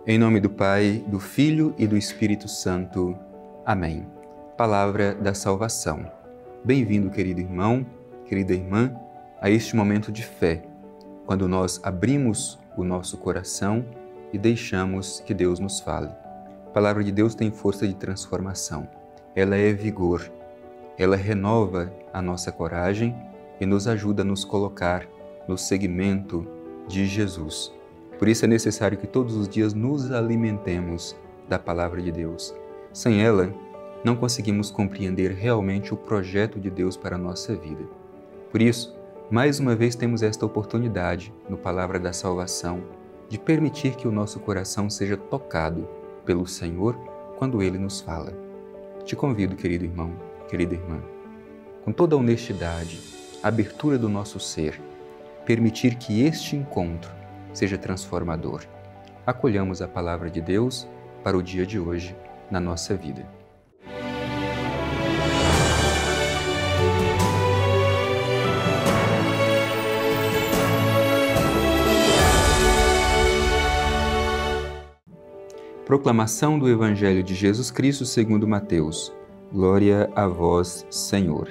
Em nome do Pai, do Filho e do Espírito Santo. Amém. Palavra da salvação. Bem-vindo, querido irmão, querida irmã, a este momento de fé, quando nós abrimos o nosso coração e deixamos que Deus nos fale. A palavra de Deus tem força de transformação. Ela é vigor. Ela renova a nossa coragem e nos ajuda a nos colocar no segmento de Jesus. Por isso é necessário que todos os dias nos alimentemos da palavra de Deus. Sem ela, não conseguimos compreender realmente o projeto de Deus para a nossa vida. Por isso, mais uma vez temos esta oportunidade, no Palavra da Salvação, de permitir que o nosso coração seja tocado pelo Senhor quando Ele nos fala. Te convido, querido irmão, querida irmã, com toda a honestidade, a abertura do nosso ser, permitir que este encontro seja transformador. Acolhamos a palavra de Deus para o dia de hoje na nossa vida. Proclamação do Evangelho de Jesus Cristo segundo Mateus. Glória a vós, Senhor.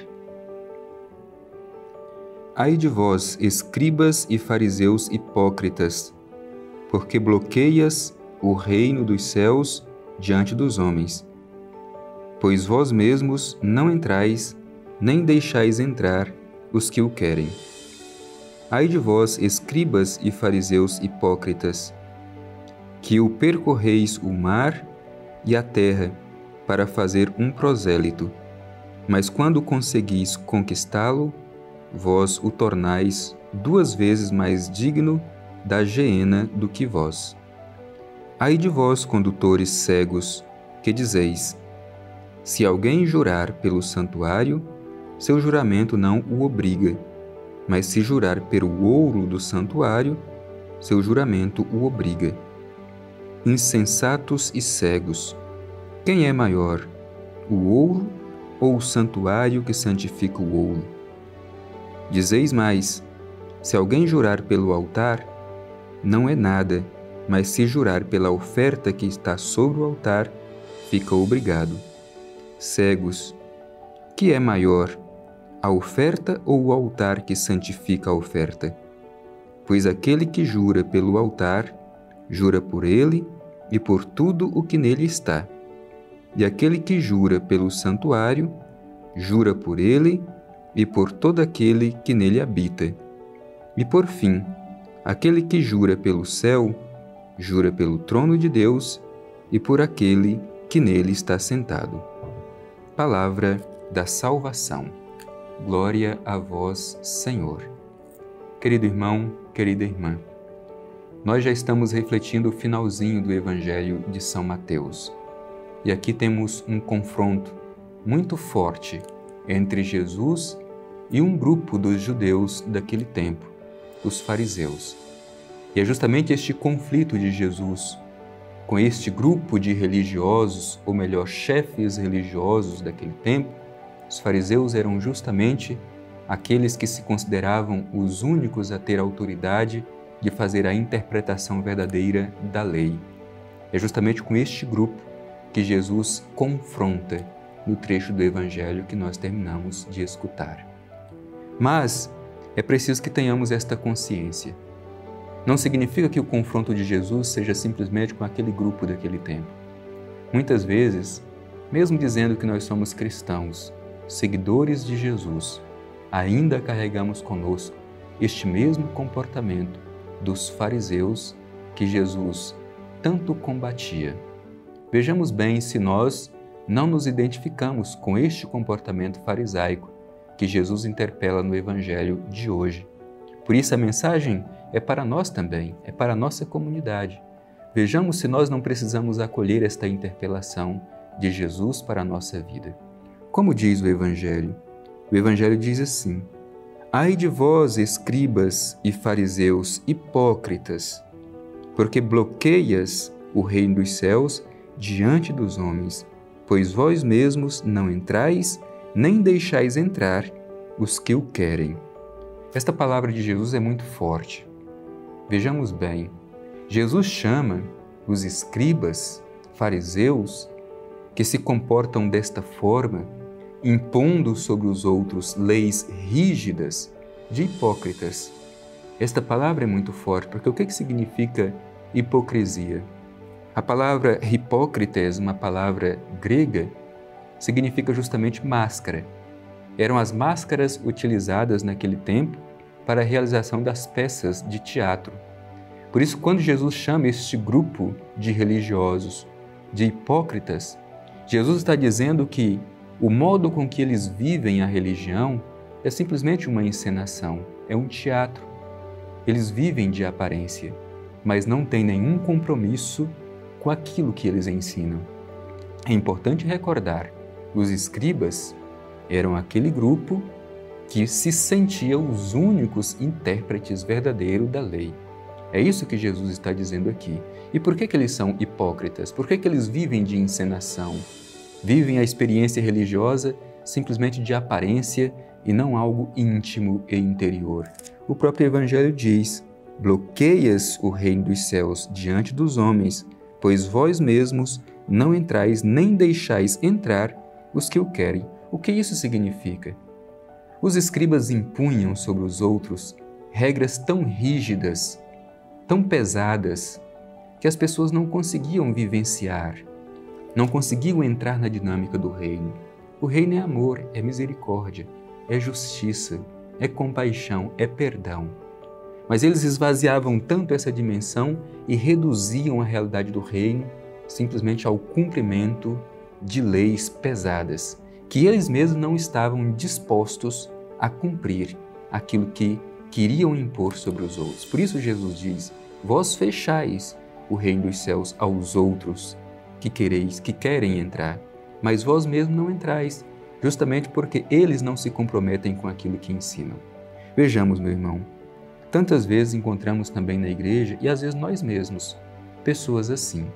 Ai de vós, escribas e fariseus hipócritas, porque bloqueias o reino dos céus diante dos homens. Pois vós mesmos não entrais, nem deixais entrar os que o querem. Ai de vós, escribas e fariseus hipócritas, que o percorreis o mar e a terra para fazer um prosélito, mas quando conseguis conquistá-lo, vós o tornais 2 vezes mais digno da geena do que vós. Ai de vós, condutores cegos, que dizeis: se alguém jurar pelo santuário, seu juramento não o obriga, mas se jurar pelo ouro do santuário, seu juramento o obriga. Insensatos e cegos, quem é maior, o ouro ou o santuário que santifica o ouro? Dizeis mais: se alguém jurar pelo altar, não é nada, mas se jurar pela oferta que está sobre o altar, fica obrigado. Cegos, que é maior, a oferta ou o altar que santifica a oferta? Pois aquele que jura pelo altar, jura por ele e por tudo o que nele está. E aquele que jura pelo santuário, jura por ele e por todo aquele que nele habita. E por fim, aquele que jura pelo céu, jura pelo trono de Deus e por aquele que nele está sentado. Palavra da salvação. Glória a vós, Senhor. Querido irmão, querida irmã, nós já estamos refletindo o finalzinho do Evangelho de São Mateus. E aqui temos um confronto muito forte entre Jesus e um grupo dos judeus daquele tempo, os fariseus. E é justamente este conflito de Jesus com este grupo de religiosos, ou melhor, chefes religiosos daquele tempo. Os fariseus eram justamente aqueles que se consideravam os únicos a ter autoridade de fazer a interpretação verdadeira da lei. É justamente com este grupo que Jesus confronta no trecho do Evangelho que nós terminamos de escutar. Mas é preciso que tenhamos esta consciência. Não significa que o confronto de Jesus seja simplesmente com aquele grupo daquele tempo. Muitas vezes, mesmo dizendo que nós somos cristãos, seguidores de Jesus, ainda carregamos conosco este mesmo comportamento dos fariseus que Jesus tanto combatia. Vejamos bem se nós não nos identificamos com este comportamento farisaico que Jesus interpela no Evangelho de hoje. Por isso a mensagem é para nós também, é para a nossa comunidade. Vejamos se nós não precisamos acolher esta interpelação de Jesus para a nossa vida. Como diz o Evangelho? O Evangelho diz assim: ai de vós, escribas e fariseus hipócritas, porque bloqueias o reino dos céus diante dos homens, pois vós mesmos não entrais, nem deixais entrar os que o querem. Esta palavra de Jesus é muito forte. Vejamos bem, Jesus chama os escribas, fariseus, que se comportam desta forma, impondo sobre os outros leis rígidas, de hipócritas. Esta palavra é muito forte, porque o que significa hipocrisia? A palavra hipócrites, uma palavra grega, significa justamente máscara. Eram as máscaras utilizadas naquele tempo para a realização das peças de teatro. Por isso, quando Jesus chama este grupo de religiosos de hipócritas, Jesus está dizendo que o modo com que eles vivem a religião é simplesmente uma encenação, é um teatro. Eles vivem de aparência, mas não têm nenhum compromisso com aquilo que eles ensinam. É importante recordar, os escribas eram aquele grupo que se sentia os únicos intérpretes verdadeiros da lei. É isso que Jesus está dizendo aqui. E por que eles são hipócritas? Por que eles vivem de encenação? Vivem a experiência religiosa simplesmente de aparência e não algo íntimo e interior. O próprio Evangelho diz: bloqueias o reino dos céus diante dos homens, pois vós mesmos não entrais nem deixais entrar os que o querem. O que isso significa? Os escribas impunham sobre os outros regras tão rígidas, tão pesadas, que as pessoas não conseguiam vivenciar, não conseguiam entrar na dinâmica do reino. O reino é amor, é misericórdia, é justiça, é compaixão, é perdão. Mas eles esvaziavam tanto essa dimensão e reduziam a realidade do reino simplesmente ao cumprimento de leis pesadas, que eles mesmos não estavam dispostos a cumprir aquilo que queriam impor sobre os outros. Por isso Jesus diz: vós fechais o reino dos céus aos outros que querem entrar, mas vós mesmos não entrais, justamente porque eles não se comprometem com aquilo que ensinam. Vejamos, meu irmão, tantas vezes encontramos também na igreja, e às vezes nós mesmos, pessoas assim,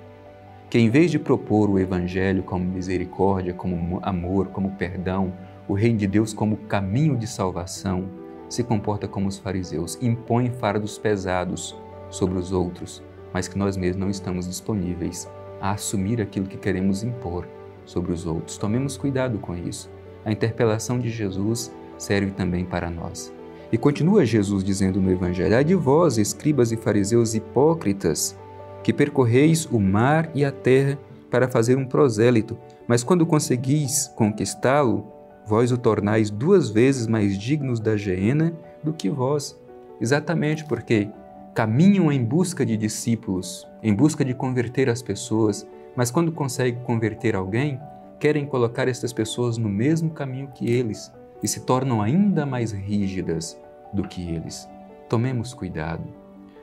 que em vez de propor o Evangelho como misericórdia, como amor, como perdão, o reino de Deus como caminho de salvação, se comporta como os fariseus, impõe fardos pesados sobre os outros, mas que nós mesmos não estamos disponíveis a assumir aquilo que queremos impor sobre os outros. Tomemos cuidado com isso. A interpelação de Jesus serve também para nós. E continua Jesus dizendo no Evangelho: ai de vós, escribas e fariseus hipócritas, que percorreis o mar e a terra para fazer um prosélito, mas quando conseguis conquistá-lo, vós o tornais 2 vezes mais dignos da geena do que vós. Exatamente porque caminham em busca de discípulos, em busca de converter as pessoas, mas quando conseguem converter alguém, querem colocar essas pessoas no mesmo caminho que eles e se tornam ainda mais rígidas do que eles. Tomemos cuidado.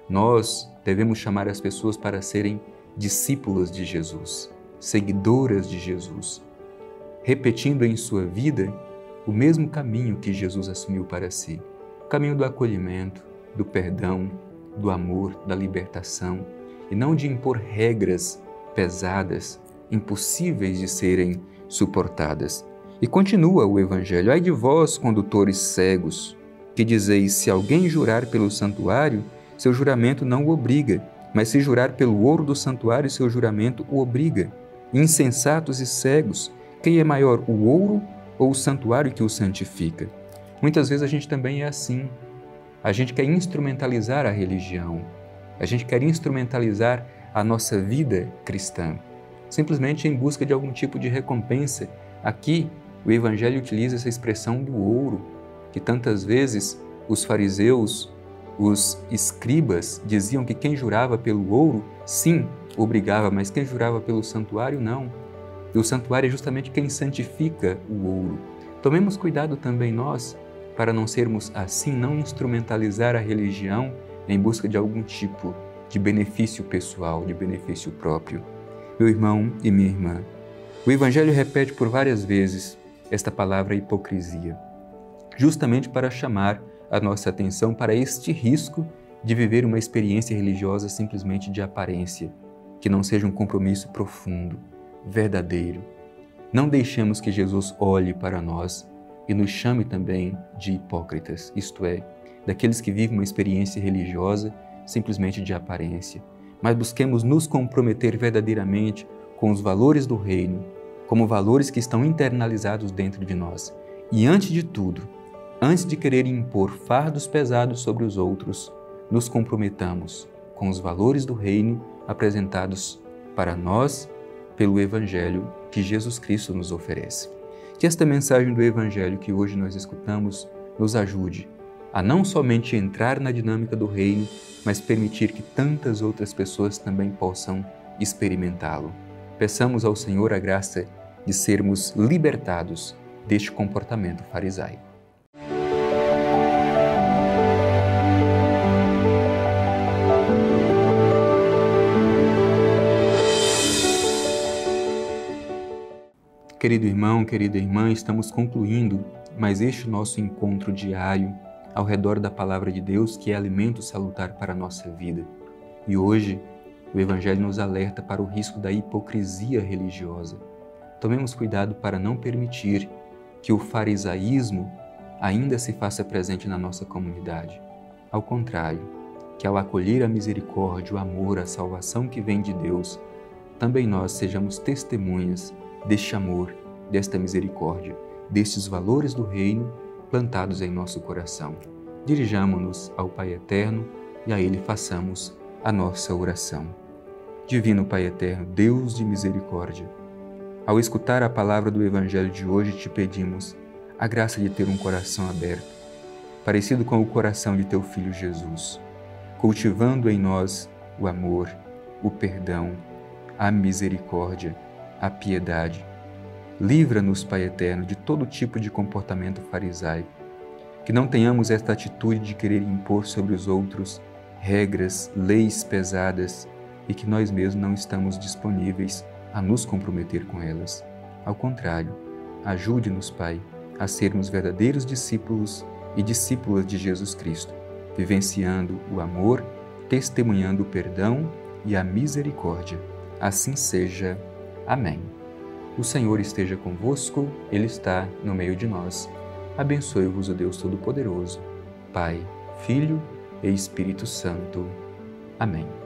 Nós devemos chamar as pessoas para serem discípulas de Jesus, seguidoras de Jesus, repetindo em sua vida o mesmo caminho que Jesus assumiu para si, o caminho do acolhimento, do perdão, do amor, da libertação, e não de impor regras pesadas, impossíveis de serem suportadas. E continua o Evangelho: ai de vós, condutores cegos, que dizeis: se alguém jurar pelo santuário, seu juramento não o obriga, mas se jurar pelo ouro do santuário, seu juramento o obriga. Insensatos e cegos, quem é maior, o ouro ou o santuário que o santifica? Muitas vezes a gente também é assim. A gente quer instrumentalizar a religião, a gente quer instrumentalizar a nossa vida cristã, simplesmente em busca de algum tipo de recompensa. Aqui, o Evangelho utiliza essa expressão do ouro, que tantas vezes os fariseus, os escribas, diziam que quem jurava pelo ouro, sim, obrigava, mas quem jurava pelo santuário, não. E o santuário é justamente quem santifica o ouro. Tomemos cuidado também nós, para não sermos assim, não instrumentalizar a religião em busca de algum tipo de benefício pessoal, de benefício próprio. Meu irmão e minha irmã, o Evangelho repete por várias vezes esta palavra hipocrisia, justamente para chamar a nossa atenção para este risco de viver uma experiência religiosa simplesmente de aparência, que não seja um compromisso profundo, verdadeiro. Não deixemos que Jesus olhe para nós e nos chame também de hipócritas, isto é, daqueles que vivem uma experiência religiosa simplesmente de aparência. mas busquemos nos comprometer verdadeiramente com os valores do reino, como valores que estão internalizados dentro de nós. E antes de tudo, antes de querer impor fardos pesados sobre os outros, nos comprometamos com os valores do reino apresentados para nós pelo Evangelho que Jesus Cristo nos oferece. Que esta mensagem do Evangelho que hoje nós escutamos nos ajude a não somente entrar na dinâmica do reino, mas permitir que tantas outras pessoas também possam experimentá-lo. Peçamos ao Senhor a graça de sermos libertados deste comportamento farisaico. Querido irmão, querida irmã, estamos concluindo mais este nosso encontro diário ao redor da Palavra de Deus, que é alimento salutar para a nossa vida. E hoje, o Evangelho nos alerta para o risco da hipocrisia religiosa. Tomemos cuidado para não permitir que o farisaísmo ainda se faça presente na nossa comunidade. Ao contrário, que ao acolher a misericórdia, o amor, a salvação que vem de Deus, também nós sejamos testemunhas deste amor, desta misericórdia, destes valores do reino plantados em nosso coração. Dirijamo-nos ao Pai Eterno e a Ele façamos a nossa oração. Divino Pai Eterno, Deus de misericórdia, ao escutar a palavra do Evangelho de hoje, te pedimos a graça de ter um coração aberto, parecido com o coração de teu Filho Jesus, cultivando em nós o amor, o perdão, a misericórdia, a piedade. Livra-nos, Pai Eterno, de todo tipo de comportamento farisaico, que não tenhamos esta atitude de querer impor sobre os outros regras, leis pesadas e que nós mesmos não estamos disponíveis a nos comprometer com elas. Ao contrário, ajude-nos, Pai, a sermos verdadeiros discípulos e discípulas de Jesus Cristo, vivenciando o amor, testemunhando o perdão e a misericórdia. Assim seja. Amém. O Senhor esteja convosco, Ele está no meio de nós. Abençoe-vos o Deus Todo-Poderoso, Pai, Filho e Espírito Santo. Amém.